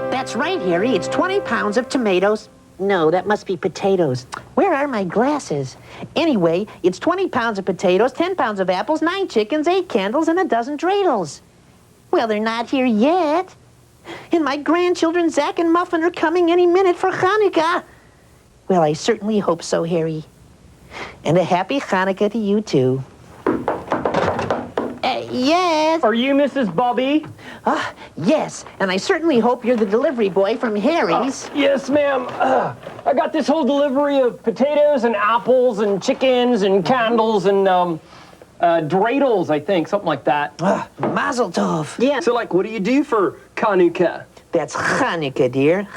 That's right, Harry. It's 20 pounds of tomatoes. No, that must be potatoes. Where are my glasses? Anyway, it's 20 pounds of potatoes, 10 pounds of apples, 9 chickens, 8 candles, and a dozen dreidels. Well, they're not here yet. And my grandchildren, Zach and Muffin, are coming any minute for Chanukah. Well, I certainly hope so, Harry. And a happy Chanukah to you, too. Yes? Are you Mrs. Bubbe? Yes, and I certainly hope you're the delivery boy from Harry's. Yes, ma'am. I got this whole delivery of potatoes and apples and chickens and candles and dreidels, I think, something like that. Mazel tov. Yeah. So, like, what do you do for Chanukah? That's Chanukah, dear.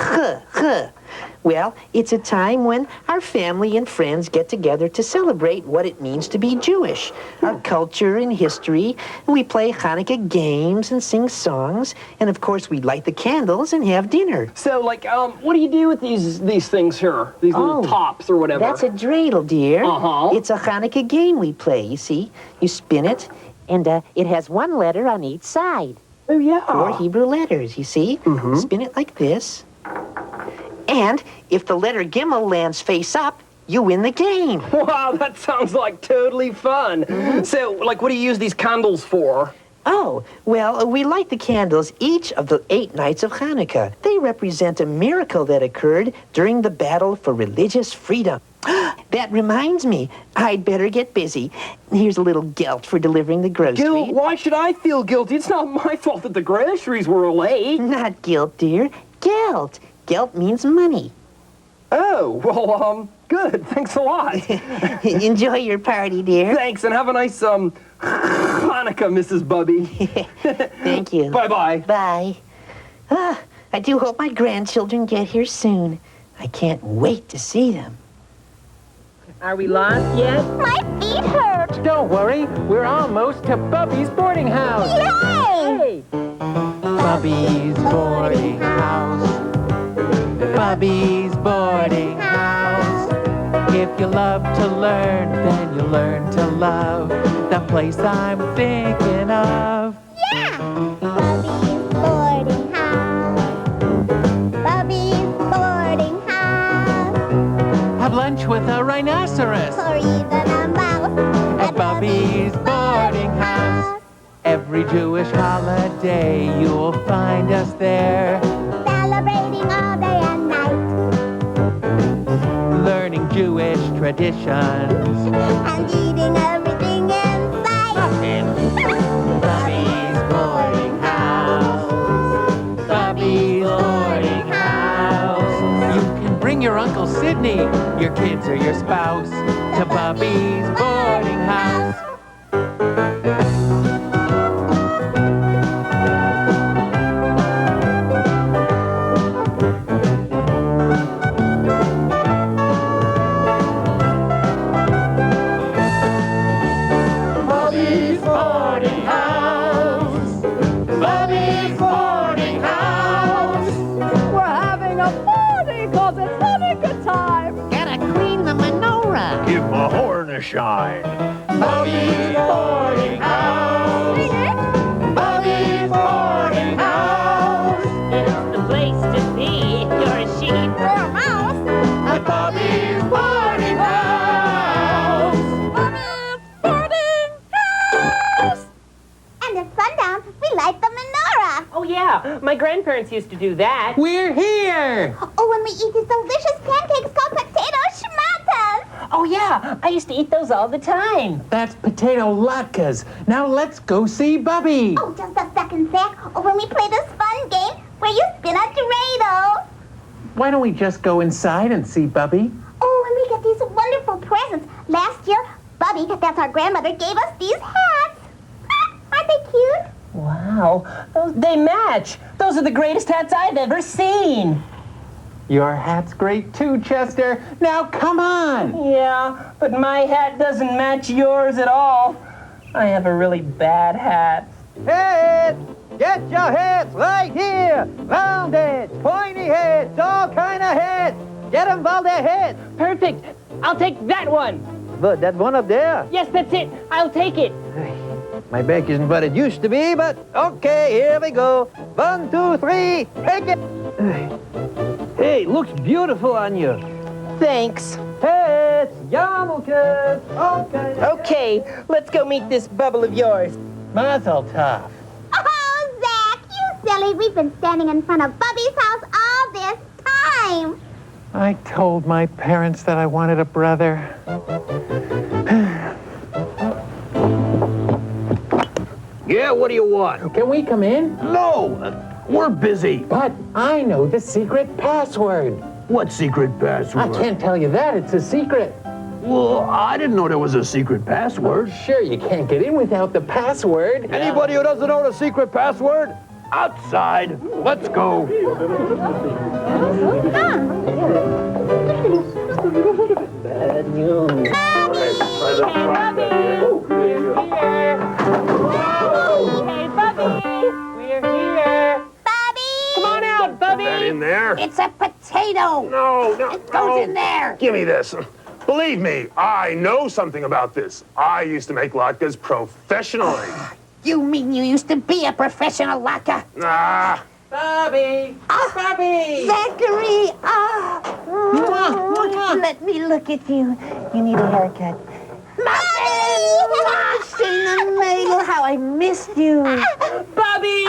Well, it's a time when our family and friends get together to celebrate what it means to be Jewish, our culture and history. We play Hanukkah games and sing songs, and of course we light the candles and have dinner. So, like, what do you do with these things here? These little tops or whatever? That's a dreidel, dear. Uh-huh. It's a Hanukkah game we play, you see. You spin it, and it has one letter on each side. Oh, yeah. 4 Hebrew letters, you see? Mm-hmm. Spin it like this. And if the letter Gimel lands face up, you win the game. Wow, that sounds like totally fun. Mm-hmm. So, like, what do you use these candles for? Oh, well, we light the candles each of the 8 nights of Hanukkah. They represent a miracle that occurred during the battle for religious freedom. That reminds me, I'd better get busy. Here's a little gelt for delivering the groceries. Guilt? Why should I feel guilty? It's not my fault that the groceries were late. Not guilt, dear. Gelt. Gelt means money. Oh, well, good. Thanks a lot. Enjoy your party, dear. Thanks, and have a nice, Hanukkah, Mrs. Bubbe. Thank you. Bye-bye. Bye. I do hope my grandchildren get here soon. I can't wait to see them. Are we lost yet? My feet hurt. Don't worry, we're almost to Bubby's boarding house. Yay! Hey! Bubby's boarding house. Bubby's boarding house. If you love to learn, then you'll learn to love the place I'm thinking of. Yeah! Bubby's boarding house. Bubby's boarding house. Have lunch with a rhinoceros Or even a mouse at Bubby's boarding house. Every Jewish holiday, you'll find us there. Celebrating all day and night. Learning Jewish traditions. And eating everything in sight. Bubby's boarding house. Bubby's boarding house. You can bring your Uncle Sidney, your kids or your spouse to Bubby's boarding house. Shine. Bubby's boarding house. Bubby's boarding house. It's the place to be if you're a sheep Or a mouse. At Bubby's boarding house. Bubby's boarding house. And at sundown, we light the menorah. Oh, yeah. My grandparents used to do that. We're here. Oh, when we eat these delicious pancakes called potato schmatas. Oh, yeah. I used to eat those all the time. That's potato latkes. Now let's go see Bubby. Oh, just a second, Zach. Oh, when we play this fun game where you spin a dreidel. Why don't we just go inside and see Bubby? Oh, and we get these wonderful presents. Last year, Bubby, that's our grandmother, gave us these hats. Aren't they cute? Wow. They match. Those are the greatest hats I've ever seen. Your hat's great too, Chester. Now come on. Yeah, but my hat doesn't match yours at all. I have a really bad hat. Heads! Get your heads right here! Round heads, pointy heads, all kind of heads! Get them while they're heads! Perfect. I'll take that one. But that one up there? Yes, that's it. I'll take it. My back isn't what it used to be, but okay, here we go. 1, 2, 3, take it! Hey, looks beautiful on you. Thanks. Hits, yarmulkes, okay. Okay, let's go meet this bubble of yours. Mazel tov. Oh, Zach, you silly. We've been standing in front of Bubby's house all this time. I told my parents that I wanted a brother. Yeah, what do you want? Can we come in? No, we're busy. But I know the secret password. What secret I password? can't tell you that. It's a secret. Well, I didn't know there was a secret password. Sure, you can't get in without the password. Anybody who doesn't know the secret password? Outside. Let's go. Bad news. Come on out, Bubby. That in there? It's a potato. No, It goes in there. Give me this. Believe me, I know something about this. I used to make latkes professionally. You mean you used to be a professional latke? Ah, Bobby! Bobby! Zachary! Let me look at you. You need a haircut. Muffin! Chanukah, how I missed you. Bubby!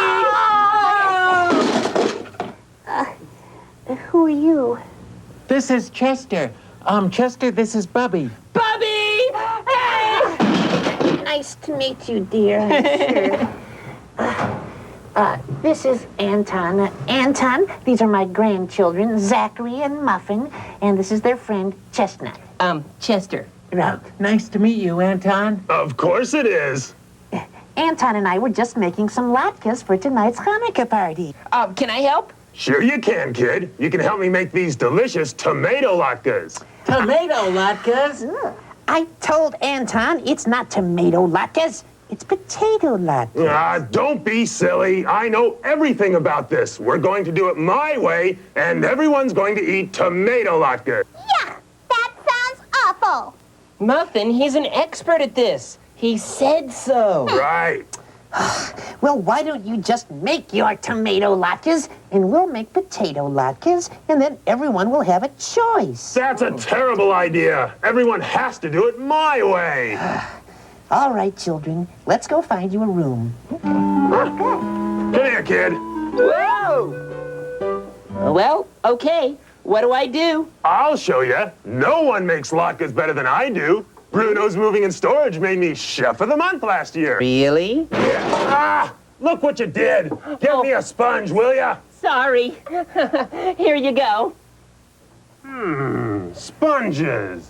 Who are you? This is Chester. Chester, this is Bubby. Bubby! Hey! Nice to meet you, dear. Sure. This is Anton. Anton, these are my grandchildren, Zachary and Muffin, and this is their friend, Chestnut. Chester. Right. Nice to meet you, Anton. of course it is. Anton and I were just making some latkes for tonight's Chanukah party. Can I help? Sure you can, kid. You can help me make these delicious tomato latkes. Tomato latkes. I told Anton it's not tomato latkes, it's potato latkes. Ah, don't be silly. I know everything about this. We're going to do it my way, and everyone's going to eat tomato latkes. Yeah, that sounds awful. Muffin, he's an expert at this. He said so. Right. Well, why don't you just make your tomato latkes, and we'll make potato latkes, and then everyone will have a choice. That's a terrible idea. Everyone has to do it my way. All right, children, let's go find you a room. Come here, kid. Whoa! Well, okay. What do I do? I'll show you. No one makes latkes better than I do. Bruno's Moving and Storage made me Chef of the Month last year. Really? Ah, look what you did. Get me a sponge, will ya? Sorry. Here you go. Sponges.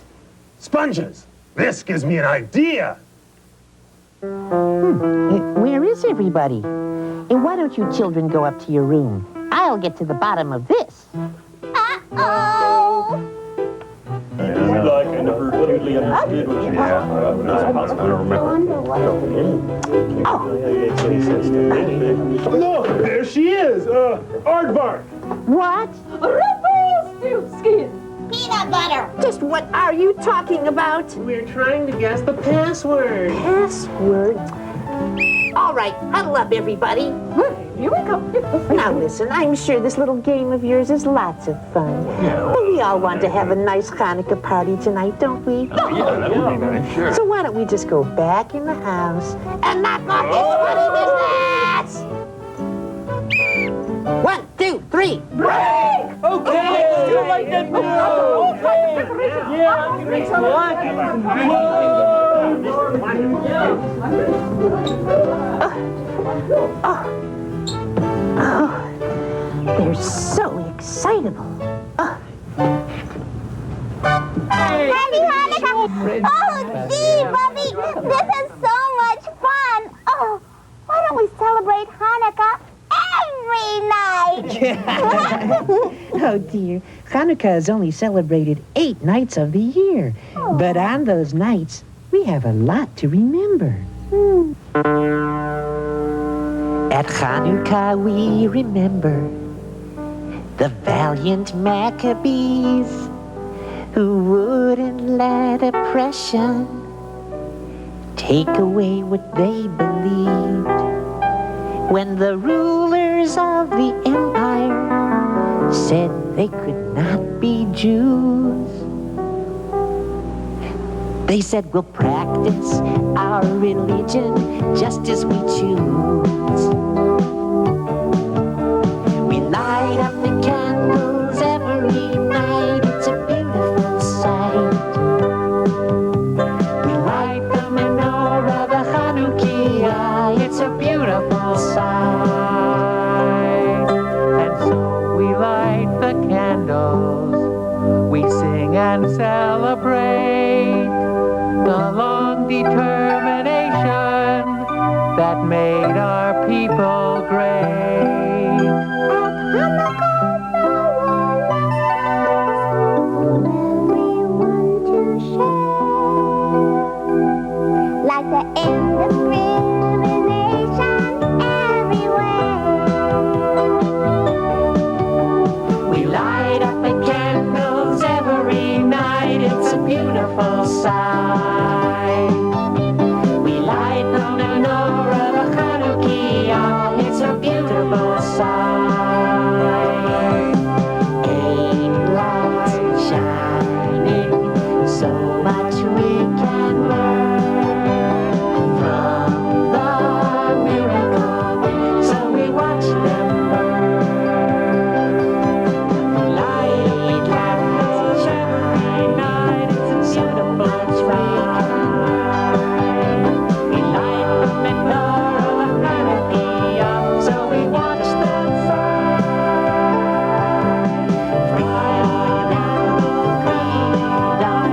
Sponges. This gives me an idea. Where is everybody? And why don't you children go up to your room? I'll get to the bottom of this. Uh-oh. Look, there she is. Aardvark. What? Peanut butter. Just what are you talking about? We're trying to guess the password. Password? All right, huddle up, everybody. Here we go. Now listen, I'm sure this little game of yours is lots of fun. We all want to have a nice Hanukkah party tonight, don't we? Yeah, that would be nice, sure. So why don't we just go back in the house and knock off this funny business? 1, 2, 3, break! Okay, let's do it like that. They're so excitable. Happy Hanukkah. Oh, gee, Bubby, this is so much fun. Oh, why don't we celebrate Hanukkah every night? Oh, dear. Hanukkah is only celebrated 8 nights of the year. But on those nights, we have a lot to remember. At Chanukah we remember the valiant Maccabees who wouldn't let oppression take away what they believed. When the rulers of the empire said they could not be Jews. They said we'll practice our religion just as we choose. We light up the candles every night, it's a beautiful sight. We light the menorah, the Chanukah, it's a beautiful sight. And so we light the candles, we sing and celebrate the long determination that made our people great. Like the end of discrimination everywhere. We light up the candles every night, it's a beautiful sight. We light the menorah, the Chanukah, it's a beautiful sight. Eight lights shining, so much we can learn from the miracle, so we watch them burn. Light candles every night, it's a beautiful sight. We light the menorah, the Chanukah, so we watch them burn. Freedom, freedom,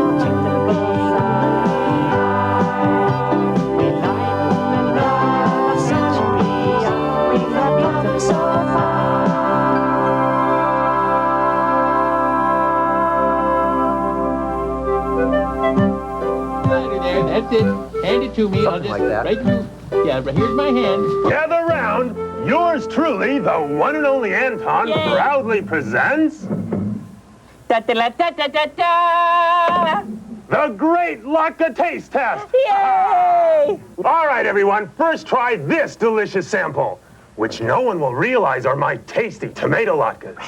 it's a beautiful sight. We light the menorah, centuries, we have come so far. There, that's it. Hand it to me. I'll just like that. right through. Yeah, right here's my hand. Gather round. Yours truly, the one and only Anton, Yay. proudly presents Da da da da da da da! the Great Laka Taste Test. Yay! All right, everyone, first try this delicious sample, which no one will realize are my tasty tomato latkes.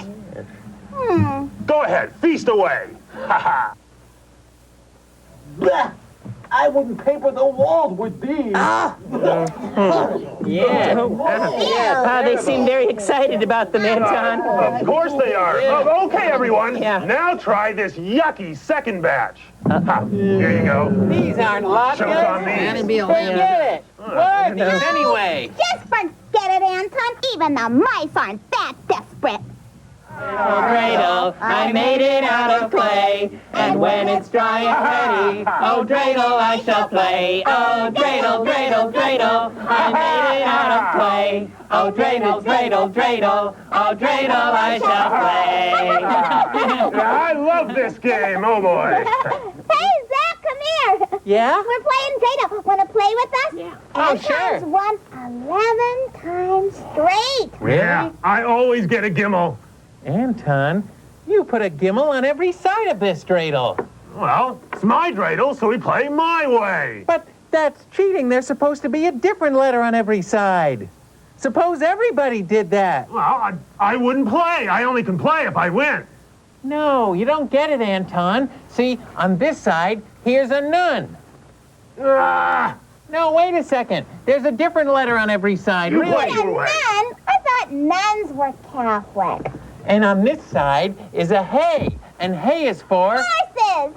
Go ahead, feast away. Ha ha. I wouldn't paper the walls with these. Yeah. They seem very excited about them, Anton. Of course they are. Oh, okay, everyone. Yeah. Now try this yucky second batch. Ha, here you go. These aren't Choke on latkes. these. Forget it. What are these anyway? Just forget it, Anton. Even the mice aren't that desperate. Oh, dreidel, I made it out of clay, and when it's dry and ready, oh, dreidel, I shall play. Oh, dreidel, dreidel, dreidel, I made it out of clay. Oh, dreidel, dreidel, dreidel, oh, dreidel, I shall play. I love this game. Oh, boy. Hey, Zach, come here. Yeah? We're playing Dreidel. Want to play with us? Yeah. Oh, sure. Anton's won 11 times straight. Yeah, I always get a gimmel. Anton, you put a gimmel on every side of this dreidel. Well, it's my dreidel, so we play my way. But that's cheating. There's supposed to be a different letter on every side. Suppose everybody did that. Well, I wouldn't play. I only can play if I win. No, you don't get it, Anton. See, on this side, here's a nun. Ah, No, wait a second. There's a different letter on every side. you play Really? your way. Nun? I thought nuns were Catholic. And on this side is a hay. And hay is for... Horses.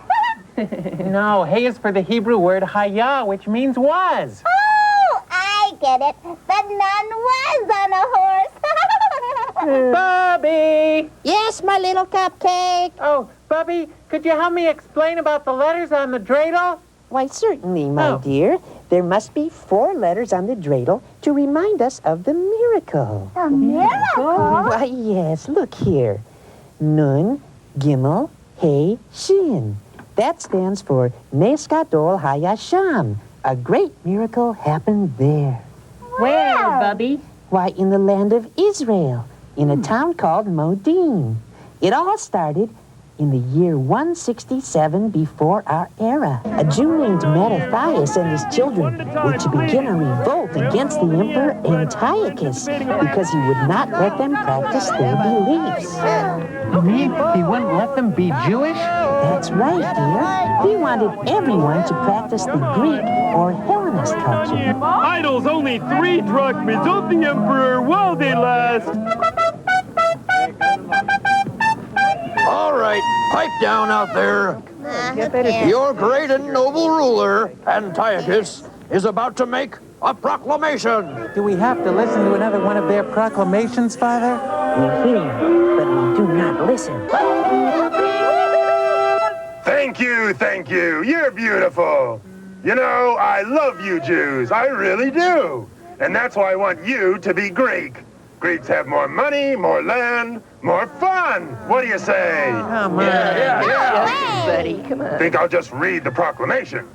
No, hay is for the Hebrew word hayah, which means was. Oh, I get it. The nun was on a horse. Bubby! Yes, my little cupcake. Oh, Bubby, could you help me explain about the letters on the dreidel? Why, certainly, my Oh. dear. There must be 4 letters on the dreidel to remind us of the miracle. A miracle? Why, yes, look here. Nun, Gimel, Hey, Shin. That stands for Nes Gadol Hayasham. A great miracle happened there. Where, Bubby? Why, in the land of Israel, in a town called Modim. It all started in the year 167 before our era. A Jew named Mattathias and his children were to begin a revolt against the Emperor Antiochus because he would not let them practice their beliefs. You mean he wouldn't let them be Jewish? That's right, dear. He wanted everyone to practice the Greek or Hellenist culture. Idols only 3 drachmas of the Emperor while they last. All right, pipe down out there. Your great and noble ruler, Antiochus, is about to make a proclamation. Do we have to listen to another one of their proclamations, Father? We hear, but we do not listen. Thank you. You're beautiful. You know, I love you Jews. I really do. And that's why I want you to be Greek. Greeks have more money, more land, more fun. What do you say? Come on. Yeah. Buddy, come on. Think I'll just read the proclamation.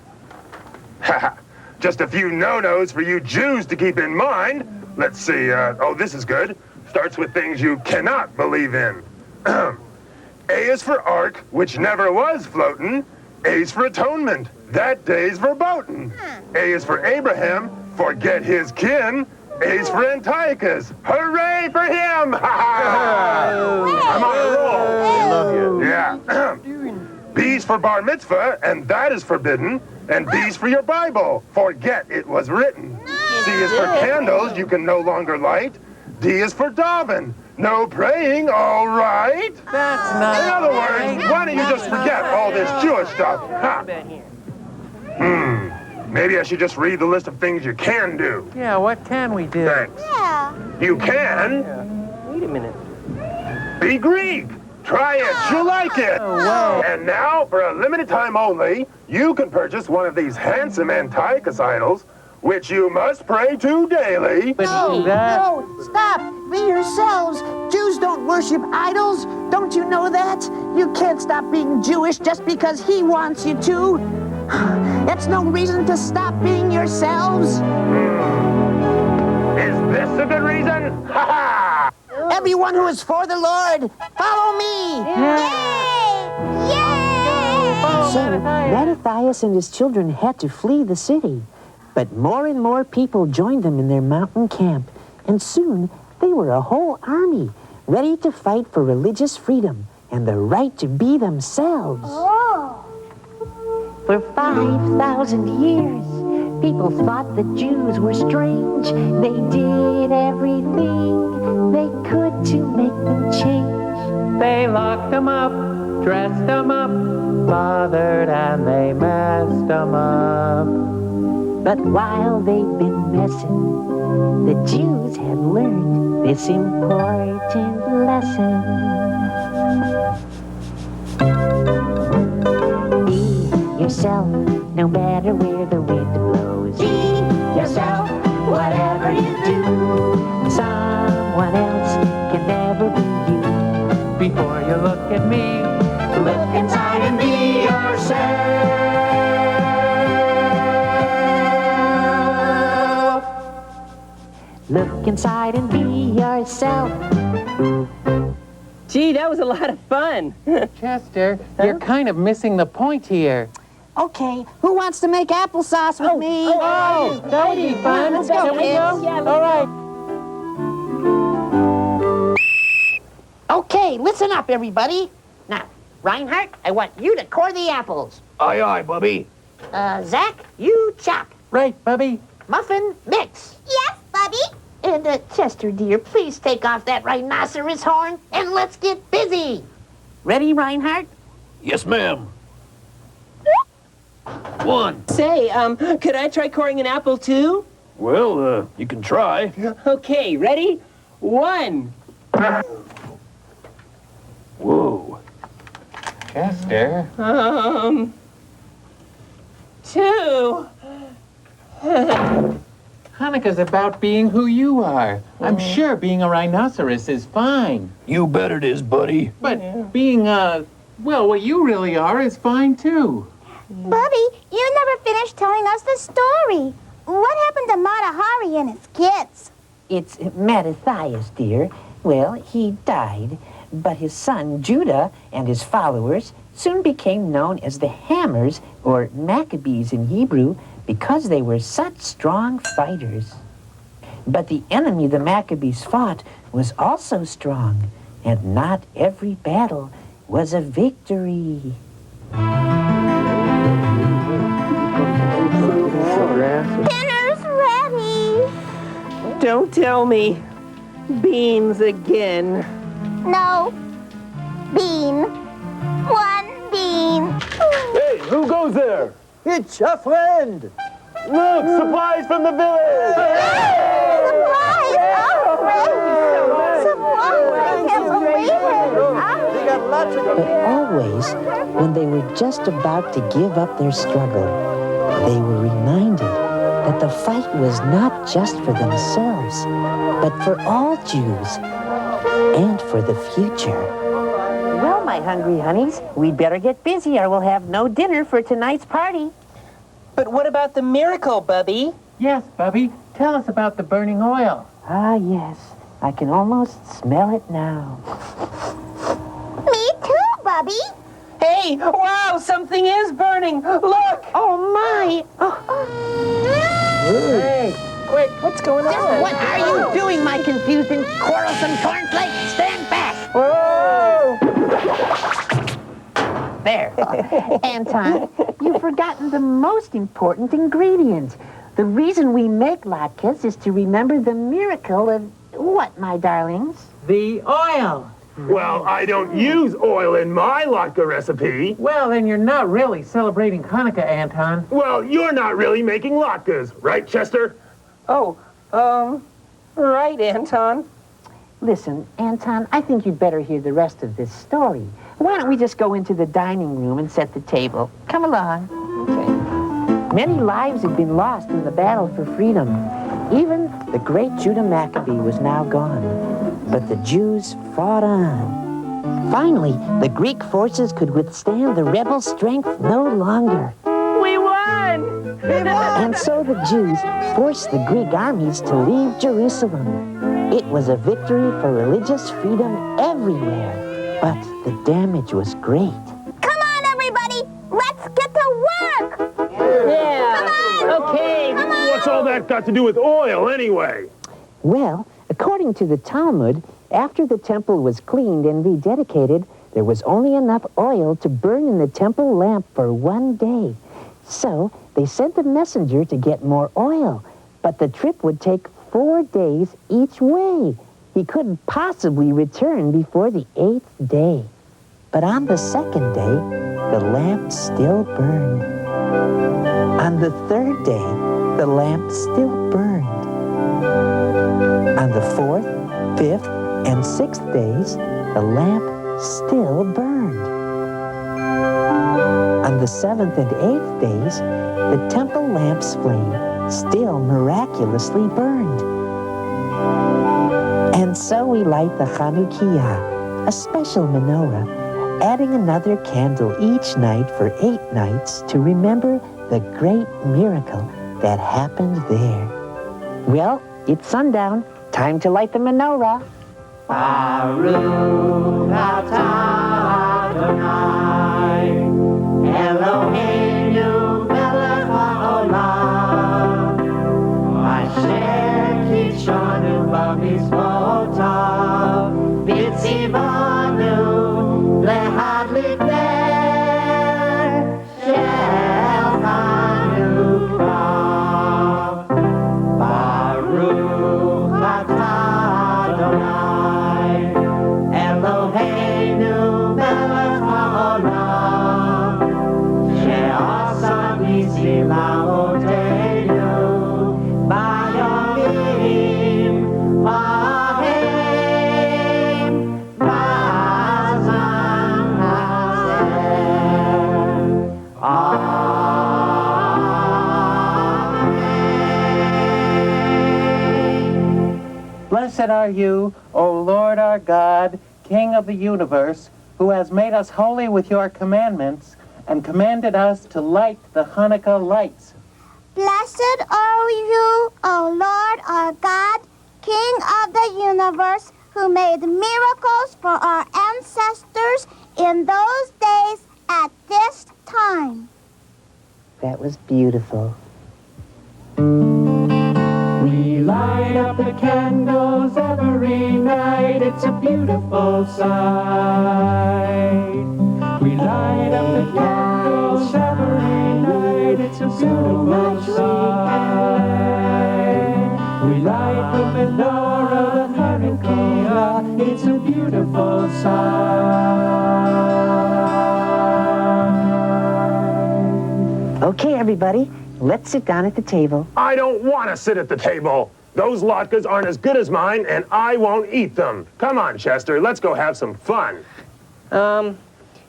Just a few no-nos for you Jews to keep in mind. Let's see. Oh, this is good. Starts with things you cannot believe in. A is for ark, which never was floatin'. A's for atonement. That day's verboten. A is for Abraham. Forget his kin. A's for Antiochus. Hooray for him! I'm on a roll. I love you. Yeah. B's for bar mitzvah, and that is forbidden. And B's for your Bible. Forget it was written. C is for candles you can no longer light. D is for daven. No praying, all right? That's not... In other words, why don't you just forget all this Jewish stuff? Huh? Maybe I should just read the list of things you can do. Yeah, what can we do? Thanks. Yeah. You can Wait a minute. be Greek. Try it. You'll like it. And now, for a limited time only, you can purchase one of these handsome Antiochus idols, which you must pray to daily. But No, that... no, stop. Be yourselves. Jews don't worship idols. Don't you know that? You can't stop being Jewish just because he wants you to. That's no reason to stop being yourselves. Is this a good reason? Ha ha! Everyone who is for the Lord, follow me. Yay! Yay! So Mattathias and his children had to flee the city. But more and more people joined them in their mountain camp. And soon they were a whole army, ready to fight for religious freedom and the right to be themselves. Oh. For 5,000 years, people thought the Jews were strange. They did everything they could to make them change. They locked them up, dressed them up, bothered and they messed them up. But while they've been messing, the Jews had learned this important lesson. Be yourself, no matter where the wind blows. Be yourself, whatever you do. Someone else can never be you. Before you look at me, Look inside and be yourself. Look inside and be yourself. Gee, that was a lot of fun. Chester, you're kind of missing the point here. Okay, who wants to make applesauce with me? Oh, that would be fun. Let's go, Can we kids. go? All right. Okay, listen up, everybody. Now, Reinhardt, I want you to core the apples. Aye, aye, Bubby. Zach, you chop. Right, Bubby. Muffin, mix. Yes, Bubby. And, Chester, dear, please take off that rhinoceros horn and let's get busy. Ready, Reinhardt? Yes, ma'am. 1. Say, could I try coring an apple too? Well, you can try. Okay, ready? 1. Whoa. Chester. 2. Hanukkah's about being who you are. I'm sure being a rhinoceros is fine. You bet it is, buddy. But being, well, what you really are is fine, too. Bubby, you never finished telling us the story. What happened to Mata Hari and his kids? It's Mattathias, dear. Well, he died, but his son Judah and his followers soon became known as the Hammers, or Maccabees in Hebrew, because they were such strong fighters. But the enemy the Maccabees fought was also strong, and not every battle was a victory. Dinner's ready. Don't tell me. Beans again. No. Bean. One bean. Hey, who goes there? It's a friend. Look, supplies from the village! Surprise! Oh, great. Surprise! I can't believe it. They got lots of But always, when they were just about to give up their struggle, they were reminded that the fight was not just for themselves, but for all Jews and for the future. Well, my hungry honeys, we'd better get busy or we'll have no dinner for tonight's party. But what about the miracle, Bubby? Yes, Bubby. Tell us about the burning oil. Ah, yes. I can almost smell it now. Me too, Bubby. Hey, wow, something is burning. Look! Oh, my! Hey, quick, What's going on? What are you doing, my confused and quarrelsome cornflake? Stand back! Whoa! There. Anton, you've forgotten the most important ingredient. The reason we make latkes is to remember the miracle of what, my darlings? the oil. Well, I don't use oil in my latke recipe. Well, then you're not really celebrating Hanukkah, Anton. Well, you're not really making latkes, right, Chester? Oh, right, Anton. Listen, Anton, I think you'd better hear the rest of this story. Why don't we just go into the dining room and set the table? Come along. Okay. Many lives had been lost in the battle for freedom. Even the great Judah Maccabee was now gone. But the Jews fought on. Finally, the Greek forces could withstand the rebel strength no longer. We won! And so the Jews forced the Greek armies to leave Jerusalem. It was a victory for religious freedom everywhere, but the damage was great. Come on, everybody. Let's get to work. Yeah. Come on. Okay. Come on. What's all that got to do with oil, anyway? Well, according to the Talmud, after the temple was cleaned and rededicated, there was only enough oil to burn in the temple lamp for one day. So they sent a messenger to get more oil, but the trip would take 4 days each way. He couldn't possibly return before the 8th day. But on the 2nd day, the lamp still burned. On the 3rd day, the lamp still burned. On the 4th, 5th, and 6th days, the lamp still burned. On the 7th and 8th days, the temple lamp's flame still miraculously burned. And so we light the Chanukah, a special menorah, adding another candle each night for 8 nights to remember the great miracle that happened there. Well, it's sundown. Time to light the menorah. Baruch atah Adonai, Eloheinu melech haolam, asher kidshanu b'mitzvotav, v'tzivanu lehadlik ner shel Chanukah. Baruch atah Adonai, Eloheinu melech haolam, she'asa nisim la'avoteinu bayomim ha'hem ba'azan hazeh. Blessed are you, O Lord our God, King of the universe, who has made us holy with your commandments and commanded us to light the Hanukkah lights. Blessed are you, O Lord our God, King of the universe, who who made miracles for our ancestors in those days at this time. That was beautiful. We light up the candles every night. It's a beautiful sight. We light up the candles every night. It's a beautiful sight. We light the menorah of Chanukah. It's a beautiful sight. Okay, everybody, let's sit down at the table. I don't want to sit at the table. Those latkes aren't as good as mine, and I won't eat them. Come on, Chester, let's go have some fun.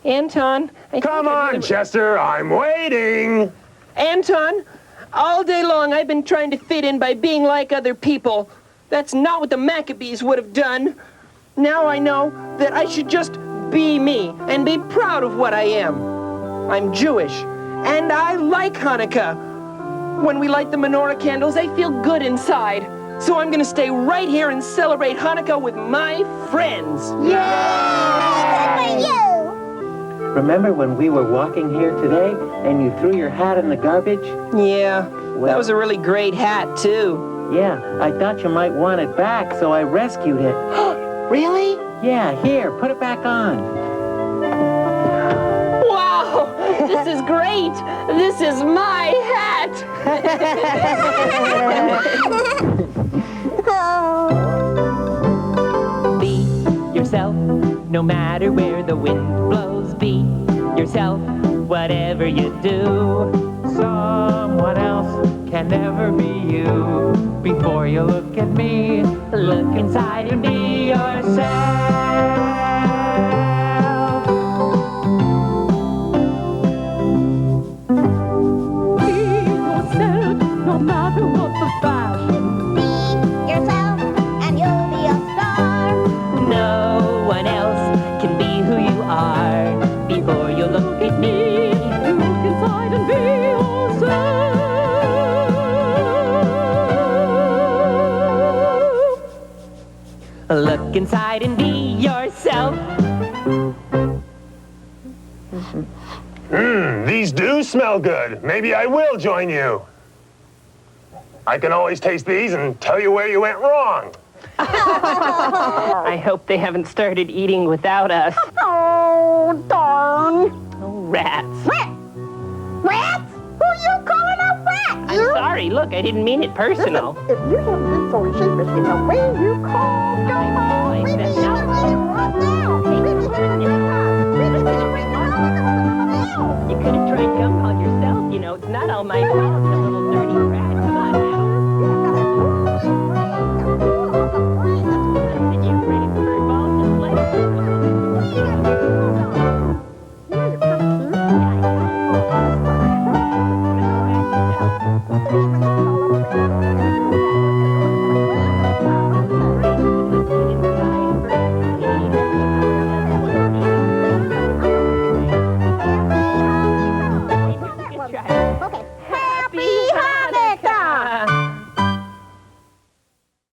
Anton. Come on, Chester, I'm waiting. Anton, all day long I've been trying to fit in by being like other people. That's not what the Maccabees would have done. Now I know that I should just be me and be proud of what I am. I'm Jewish, and I like Hanukkah. When we light the menorah candles, I feel good inside. So I'm gonna stay right here and celebrate Hanukkah with my friends. Good for you! Remember when we were walking here today and you threw your hat in the garbage? Yeah, that was a really great hat, too. Yeah, I thought you might want it back, so I rescued it. Really? Yeah, here, put it back on. Wow, this is great. This is my hat. Be yourself, no matter where the wind blows. Be yourself, whatever you do. Someone else can never be you. Before you look at me, look inside and be yourself. Be yourself, no matter what the fashion. Be yourself, and you'll be a star. No one else can be who you are. Before you look at me, look inside and be yourself. Look inside and be yourself. These do smell good. Maybe I will join you. I can always taste these and tell you where you went wrong. I hope they haven't started eating without us. Oh, darn. Oh, rats. Rats? Who you calling a rat? I'm sorry. Look, I didn't mean it personal. If you haven't been so sheepish in the way you call I We said mean no. the way you want that.